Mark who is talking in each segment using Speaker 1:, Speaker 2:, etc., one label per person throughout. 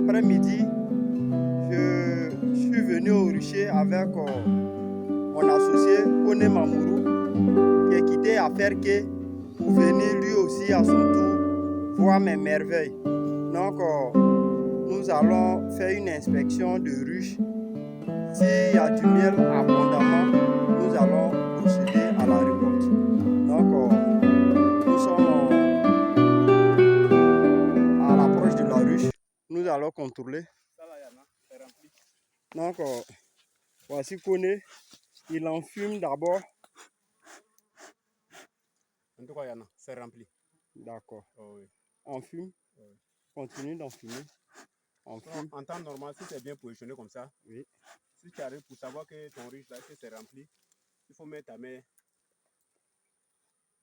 Speaker 1: après-midi, je suis venu au rucher avec mon associé Kone Mamourou qui est quitté à Ferke pour venir lui aussi à son tour voir mes merveilles. Donc, nous allons faire une inspection de ruche. S'il y a du miel abondamment, nous allons procéder à la récolte. Donc, nous sommes à l'approche de la ruche. Nous allons contrôler. Donc, voici Kone. Il enfume d'abord.
Speaker 2: En tout cas, Yana, c'est rempli.
Speaker 1: D'accord.
Speaker 2: Oh, oui.
Speaker 1: On fume.
Speaker 2: Oui.
Speaker 1: Continue d'enfumer. On fume.
Speaker 2: En temps normal, si c'est bien positionné comme ça,
Speaker 1: oui.
Speaker 2: Si tu arrives pour savoir que ton ruche là, c'est rempli, il faut mettre ta main.
Speaker 1: Il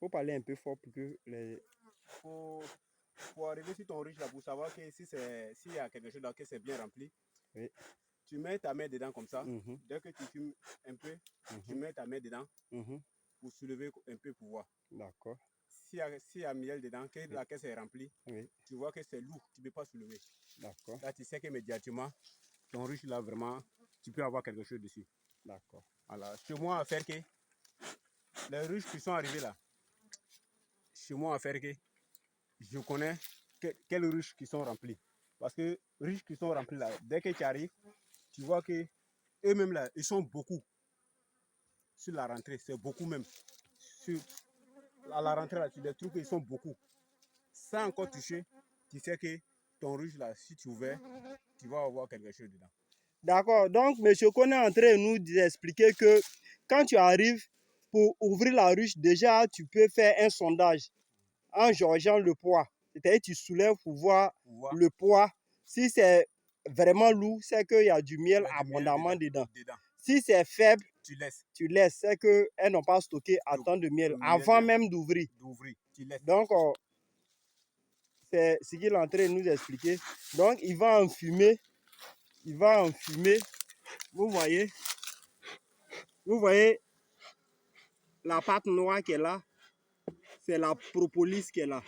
Speaker 1: faut parler un peu fort pour que les.
Speaker 2: Pour arriver sur ton ruche là, pour savoir que s'il y a quelque chose là, que c'est bien rempli,
Speaker 1: oui.
Speaker 2: Tu mets ta main dedans comme ça.
Speaker 1: Dès
Speaker 2: que tu fumes un peu, tu mets ta main dedans pour soulever un peu pour voir.
Speaker 1: D'accord.
Speaker 2: S'il y a miel dedans, que la caisse est remplie, tu vois que c'est lourd, tu ne peux pas soulever.
Speaker 1: D'accord.
Speaker 2: Là, tu sais qu'immédiatement, ton ruche là, vraiment, tu peux avoir quelque chose dessus.
Speaker 1: D'accord.
Speaker 2: Voilà. Chez moi, à faire que les ruches qui sont arrivées là, chez moi, à faire que je connais quelles ruches qui sont remplies. Parce que ruches qui sont remplies là, dès que tu arrives, tu vois que eux-mêmes là, ils sont beaucoup. Sur la rentrée, c'est beaucoup même. À la rentrée, là, tu les trouves qu'ils sont beaucoup. Sans encore toucher, tu sais que ton ruche, là, si tu ouvres, tu vas avoir quelque chose dedans.
Speaker 1: D'accord. Donc, M. Kone est en train de nous expliquer que quand tu arrives pour ouvrir la ruche, déjà, tu peux faire un sondage en jaugeant le poids. C'est-à-dire tu soulèves pour voir le poids. Si c'est vraiment lourd, c'est qu'il y a du miel abondamment dedans. Si c'est faible, tu laisses. C'est qu'elles n'ont pas stocké autant de miel avant même d'ouvrir. Donc, c'est ce qu'il est en train de nous expliquer. Donc, il va enfumer. Il va enfumer. Vous voyez la pâte noire qui est là. C'est la propolis qui est là.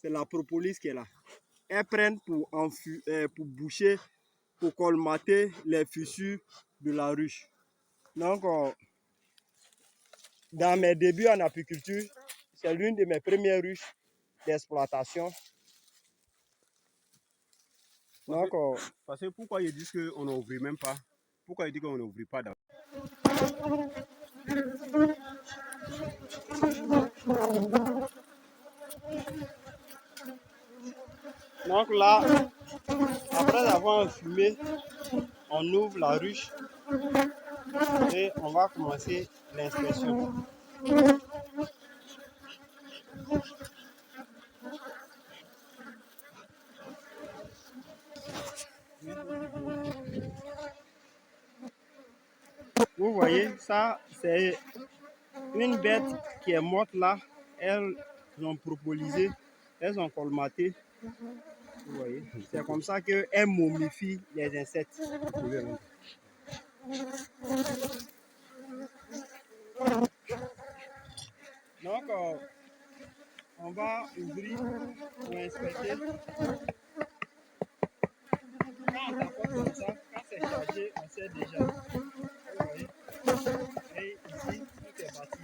Speaker 1: C'est la propolis qui est là. Elles prennent pour boucher, pour colmater les fissures de la ruche. Donc, dans mes débuts en apiculture, c'est l'une de mes premières ruches d'exploitation.
Speaker 2: Parce que pourquoi ils disent qu'on n'ouvre même pas? Pourquoi ils disent qu'on n'ouvre pas d'abord?
Speaker 1: Donc là, après avoir enfumé, on ouvre la ruche et on va commencer l'inspection. Vous voyez, ça c'est une bête qui est morte là. Elles ont propolisé, elles ont colmaté. Vous voyez, c'est comme ça qu'elles momifient les insectes. Donc, on va ouvrir pour inspecter. Quand on tapote comme ça, quand c'est chargé, on sait déjà. Vous voyez. Et ici, tout est parti.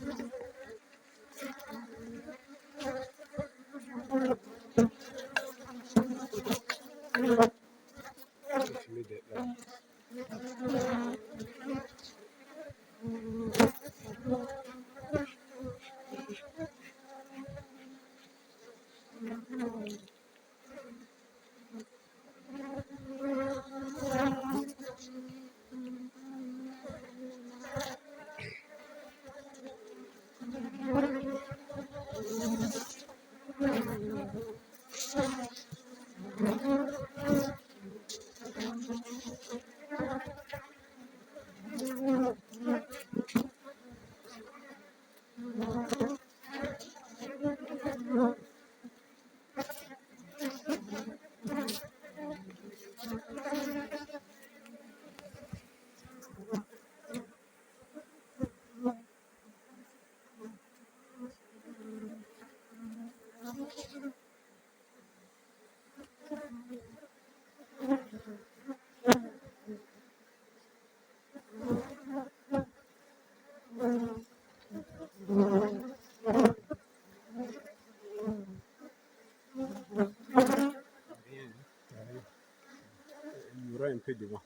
Speaker 2: Il y aura un peu devant.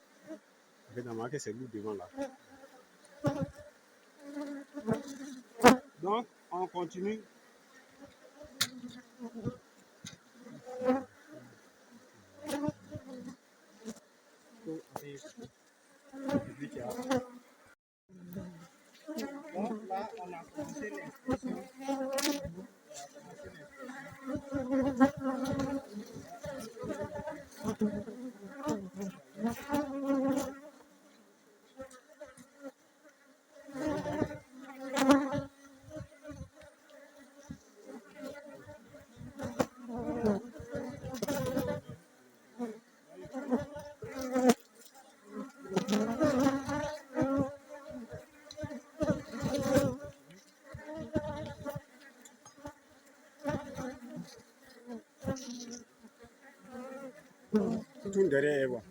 Speaker 2: Évidemment que c'est lui devant là. Donc, on continue. Donc là, on a commencé l'instruction. Tout derrière Eva.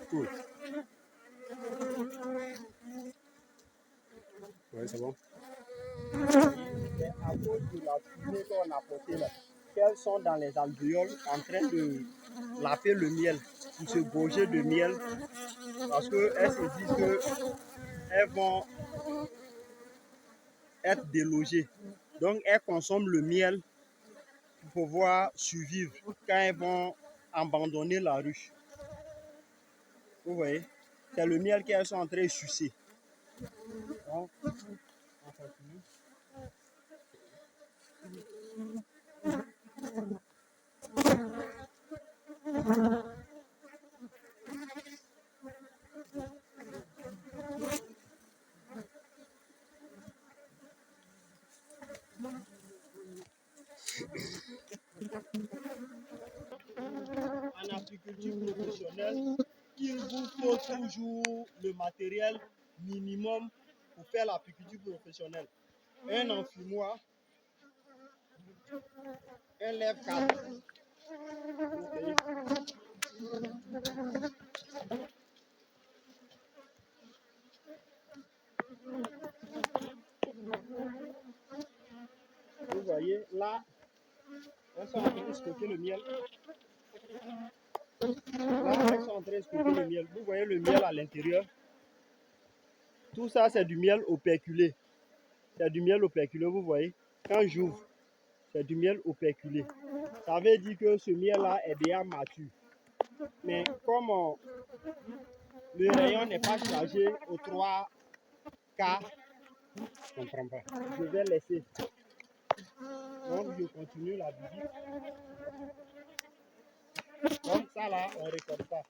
Speaker 2: Tout. Oui, c'est bon. À cause de la fumée qu'on a portée là, qu'elles sont dans les alvéoles en train de laper le miel, de se gorger de miel, parce qu'elles se disent qu'elles vont être délogées. Donc elles consomment le miel pour pouvoir survivre quand elles vont abandonner la ruche. Vous voyez, c'est le miel qu'elles sont en train de sucer. Donc, on continue. En apiculture professionnelle, il vous faut toujours le matériel minimum pour faire l'apiculture professionnelle. Un enfumoir, un lève-cadre. Vous voyez, là, elles sont en train de stocker le miel. Là, elles sont en train de stocker le miel. Vous voyez le miel à l'intérieur. Tout ça, c'est du miel operculé. C'est du miel operculé, vous voyez. Quand j'ouvre, c'est du miel operculé. Ça veut dire que ce miel-là est déjà mature. Mais comme le rayon n'est pas chargé aux 3 quarts, je ne comprends pas. Je vais laisser. Donc, je continue la visite. Donc, ça là, on ne récolte pas.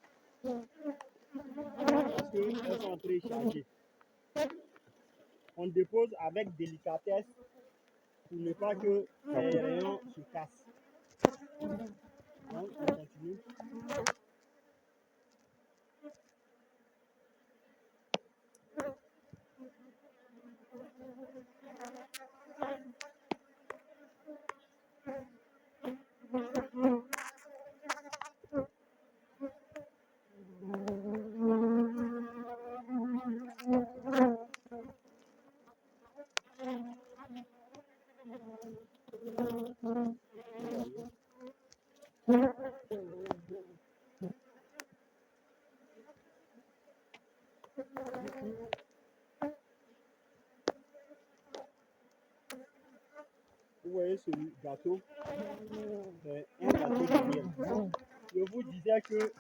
Speaker 2: Parce qu'elles sont très chargées. On dépose avec délicatesse pour ne pas que les rayons se cassent. Donc, on continue. Vous voyez ce gâteau, c'est un gâteau de miel. Je vous disais que,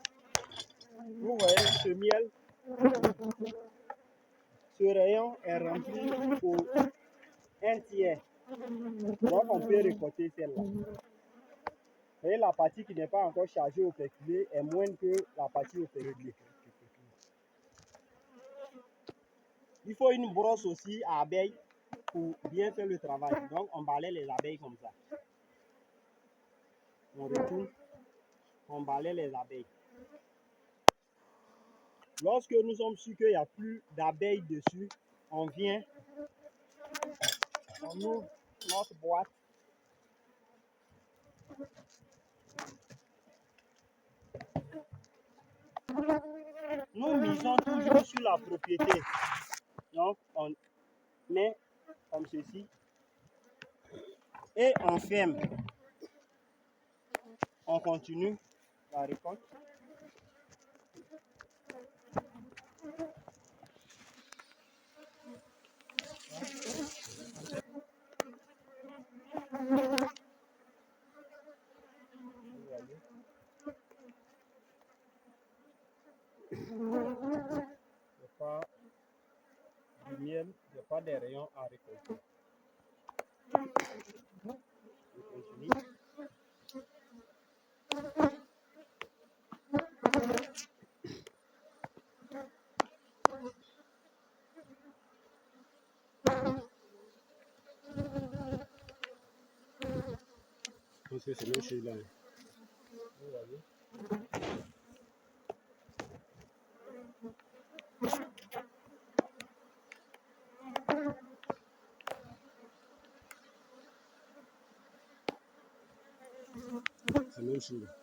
Speaker 2: vous voyez ce miel, ce rayon est rempli au 1/3. Donc on peut récolter celle-là. Vous voyez, la partie qui n'est pas encore chargée au péculé est moindre que la partie au péculé. Il faut une brosse aussi à abeilles pour bien faire le travail. Donc on balaie les abeilles comme ça. On retourne, on balaie les abeilles. Lorsque nous sommes sûrs qu'il n'y a plus d'abeilles dessus, on vient, on ouvre notre boîte. Nous misons toujours sur la propriété. Donc on met comme ceci et on ferme. On continue. la récolte. Il n'y a pas du miel, il n'y a pas des rayons à récolter. Je continue. Parce que c'est même celui-là. Vous voyez. C'est même celui-là.